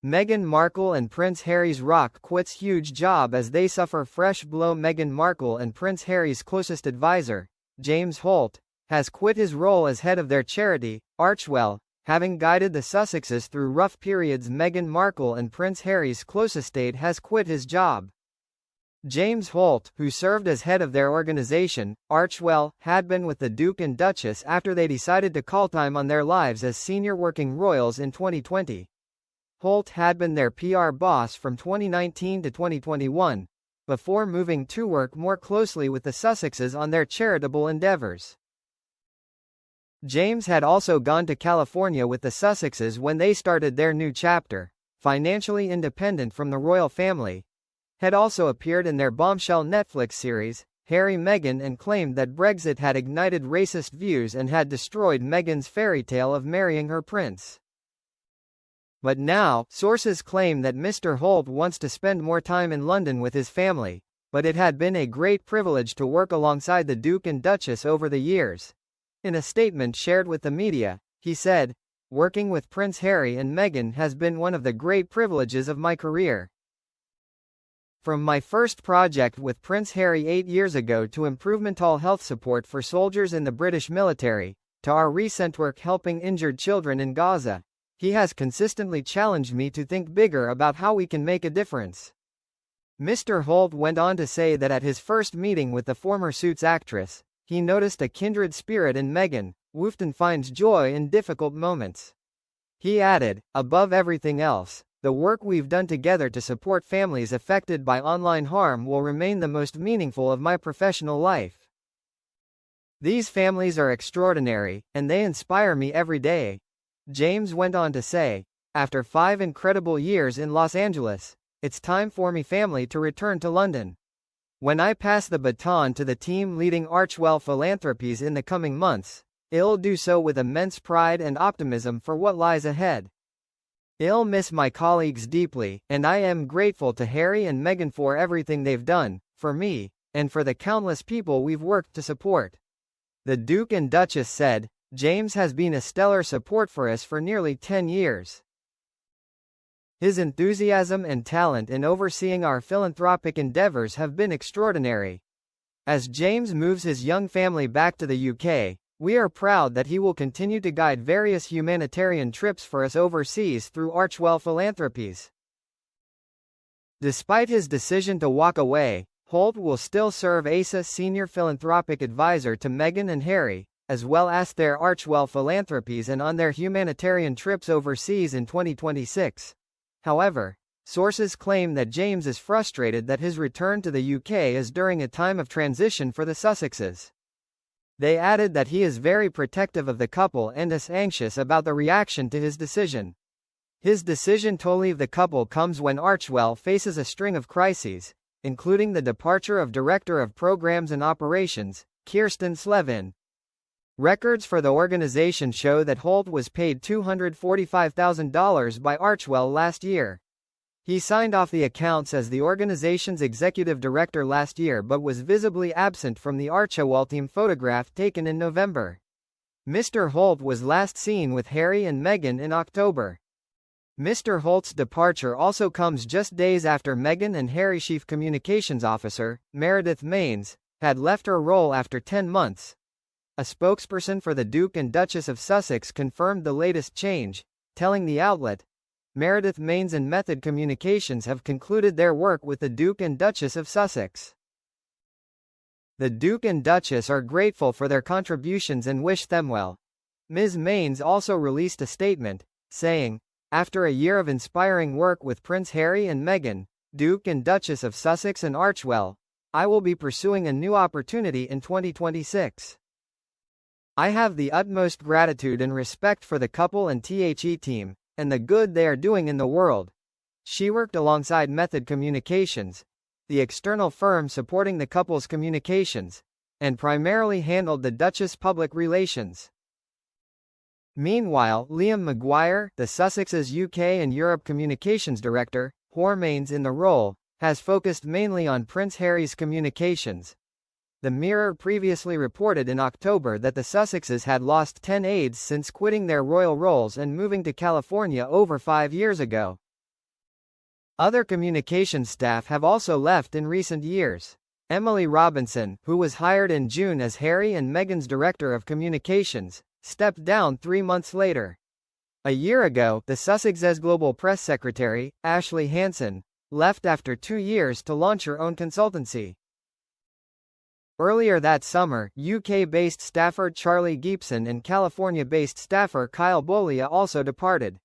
Meghan Markle and Prince Harry's rock quits huge job as they suffer fresh blow. Meghan Markle and Prince Harry's closest advisor, James Holt, has quit his role as head of their charity, Archewell, having guided the Sussexes through rough periods. Meghan Markle and Prince Harry's close estate has quit his job. James Holt, who served as head of their organization, Archewell, had been with the Duke and Duchess after they decided to call time on their lives as senior working royals in 2020. Holt had been their PR boss from 2019 to 2021, before moving to work more closely with the Sussexes on their charitable endeavors. James had also gone to California with the Sussexes when they started their new chapter, financially independent from the royal family, had also appeared in their bombshell Netflix series, Harry Meghan, and claimed that Brexit had ignited racist views and had destroyed Meghan's fairy tale of marrying her prince. But now, sources claim that Mr. Holt wants to spend more time in London with his family, but it had been a great privilege to work alongside the Duke and Duchess over the years. In a statement shared with the media, he said, "Working with Prince Harry and Meghan has been one of the great privileges of my career. From my first project with Prince Harry 8 years ago to improvement health support for soldiers in the British military, to our recent work helping injured children in Gaza, he has consistently challenged me to think bigger about how we can make a difference." Mr. Holt went on to say that at his first meeting with the former Suits actress, he noticed a kindred spirit in Meghan, who often finds joy in difficult moments. He added, "Above everything else, the work we've done together to support families affected by online harm will remain the most meaningful of my professional life. These families are extraordinary, and they inspire me every day." James went on to say, "After 5 incredible years in Los Angeles, it's time for me family to return to London. When I pass the baton to the team leading Archewell Philanthropies in the coming months, I'll do so with immense pride and optimism for what lies ahead. I'll miss my colleagues deeply, and I am grateful to Harry and Meghan for everything they've done, for me, and for the countless people we've worked to support." The Duke and Duchess said, "James has been a stellar support for us for nearly 10 years. His enthusiasm and talent in overseeing our philanthropic endeavors have been extraordinary. As James moves his young family back to the UK, we are proud that he will continue to guide various humanitarian trips for us overseas through Archewell Philanthropies." Despite his decision to walk away, Holt will still serve as a senior philanthropic advisor to Meghan and Harry, as well as their Archewell Philanthropies and on their humanitarian trips overseas in 2026. However, sources claim that James is frustrated that his return to the UK is during a time of transition for the Sussexes. They added that he is very protective of the couple and is anxious about the reaction to his decision. His decision to leave the couple comes when Archewell faces a string of crises, including the departure of Director of Programs and Operations, Kirsten Slevin. Records for the organization show that Holt was paid $245,000 by Archewell last year. He signed off the accounts as the organization's executive director last year but was visibly absent from the Archewell team photograph taken in November. Mr. Holt was last seen with Harry and Meghan in October. Mr. Holt's departure also comes just days after Meghan and Harry's chief communications officer, Meredith Maines, had left her role after 10 months. A spokesperson for the Duke and Duchess of Sussex confirmed the latest change, telling the outlet, "Meredith Maines and Method Communications have concluded their work with the Duke and Duchess of Sussex. The Duke and Duchess are grateful for their contributions and wish them well." Ms. Maines also released a statement, saying, "After a year of inspiring work with Prince Harry and Meghan, Duke and Duchess of Sussex and Archewell, I will be pursuing a new opportunity in 2026. I have the utmost gratitude and respect for the couple and THE team, and the good they are doing in the world." She worked alongside Method Communications, the external firm supporting the couple's communications, and primarily handled the Duchess' public relations. Meanwhile, Liam Maguire, the Sussex's UK and Europe Communications Director, who remains in the role, has focused mainly on Prince Harry's communications. The Mirror previously reported in October that the Sussexes had lost 10 aides since quitting their royal roles and moving to California over 5 years ago. Other communications staff have also left in recent years. Emily Robinson, who was hired in June as Harry and Meghan's director of communications, stepped down 3 months later. A year ago, the Sussexes' global press secretary, Ashley Hansen, left after 2 years to launch her own consultancy. Earlier that summer, UK-based staffer Charlie Gibson and California-based staffer Kyle Bolia also departed.